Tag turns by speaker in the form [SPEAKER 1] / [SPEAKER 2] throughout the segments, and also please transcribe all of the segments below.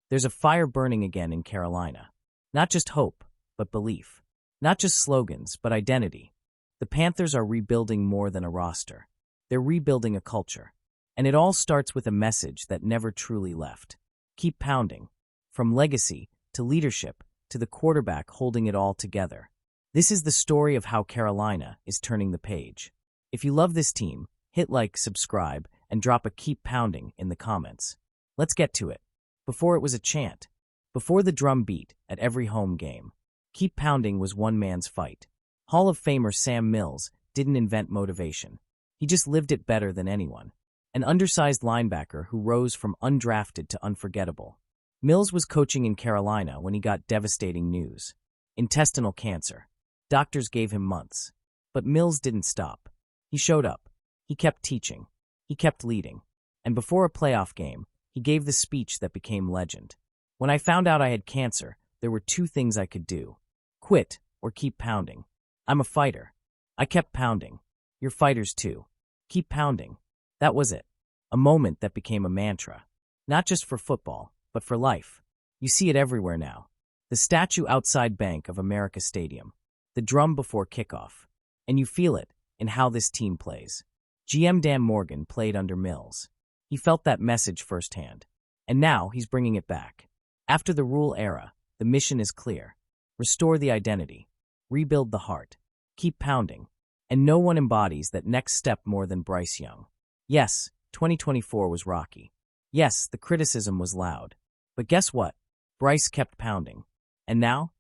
[SPEAKER 1] There's a fire burning again in Carolina. Not just hope, but belief. Not just slogans, but identity. The Panthers are rebuilding more than a roster. They're rebuilding a culture. And it all starts with a message that never truly left. Keep pounding. From legacy to leadership to the quarterback holding it all together. This is the story of how Carolina is turning the page. If you love this team, hit like, subscribe, and drop a "keep pounding" in the comments. Let's get to it. Before it was a chant. Before the drum beat at every home game. Keep pounding was one man's fight. Hall of Famer Sam Mills didn't invent motivation. He just lived it better than anyone. An undersized linebacker who rose from undrafted to unforgettable. Mills was coaching in Carolina when he got devastating news. Intestinal cancer. Doctors gave him months. But Mills didn't stop. He showed up. He kept teaching. He kept leading. And before a playoff game, he gave the speech that became legend. When I found out I had cancer, there were two things I could do. Quit or keep pounding. I'm a fighter. I kept pounding. You're fighters too. Keep pounding. That was it. A moment that became a mantra. Not just for football, but for life. You see it everywhere now. The statue outside Bank of America Stadium. The drum before kickoff. And you feel it in how this team plays. GM Dan Morgan played under Mills. He felt that message firsthand. And now he's bringing it back. After the Rule era, the mission is clear. Restore the identity. Rebuild the heart. Keep pounding. And no one embodies that next step more than Bryce Young. Yes, 2024 was rocky. Yes, the criticism was loud. But guess what? Bryce kept pounding. And now?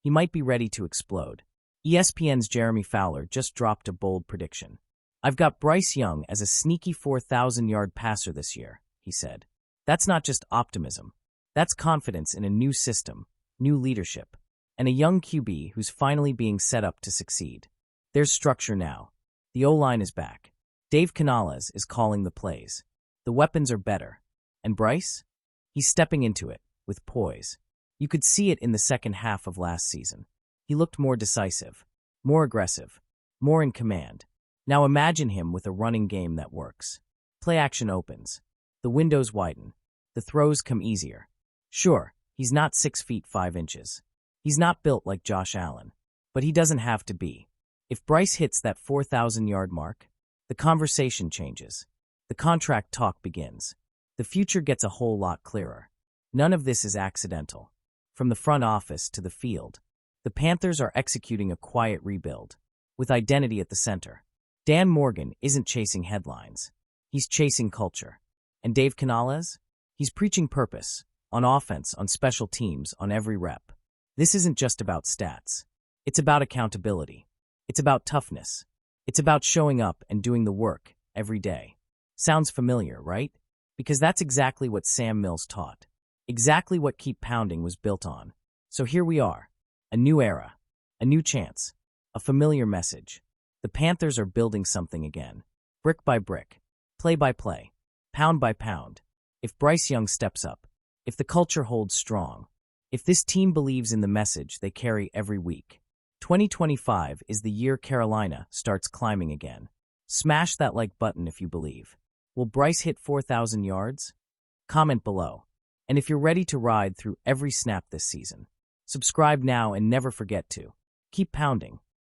[SPEAKER 1] He might be ready to explode. ESPN's Jeremy Fowler just dropped a bold prediction. I've got Bryce Young as a sneaky 4,000-yard passer this year, he said. That's not just optimism. That's confidence in a new system, new leadership, and a young QB who's finally being set up to succeed. There's structure now. The O-line is back. Dave Canales is calling the plays. The weapons are better. And Bryce? He's stepping into it, with poise. You could see it in the second half of last season. He looked more decisive, more aggressive, more in command. Now imagine him with a running game that works. Play action opens. The windows widen. The throws come easier. Sure, he's not 6 feet 5 inches. He's not built like Josh Allen. But he doesn't have to be. If Bryce hits that 4,000-yard mark, the conversation changes. The contract talk begins. The future gets a whole lot clearer. None of this is accidental. From the front office to the field, the Panthers are executing a quiet rebuild, with identity at the center. Dan Morgan isn't chasing headlines. He's chasing culture. And Dave Canales? He's preaching purpose, on offense, on special teams, on every rep. This isn't just about stats. It's about accountability. It's about toughness. It's about showing up and doing the work every day. Sounds familiar, right? Because that's exactly what Sam Mills taught. Exactly what Keep Pounding was built on. So here we are. A new era. A new chance. A familiar message. The Panthers are building something again. Brick by brick. Play by play. Pound by pound. If Bryce Young steps up. If the culture holds strong. If this team believes in the message they carry every week. 2025 is the year Carolina starts climbing again. Smash that like button if you believe. Will Bryce hit 4,000 yards? Comment below. And if you're ready to ride through every snap this season, subscribe now and never forget to keep pounding.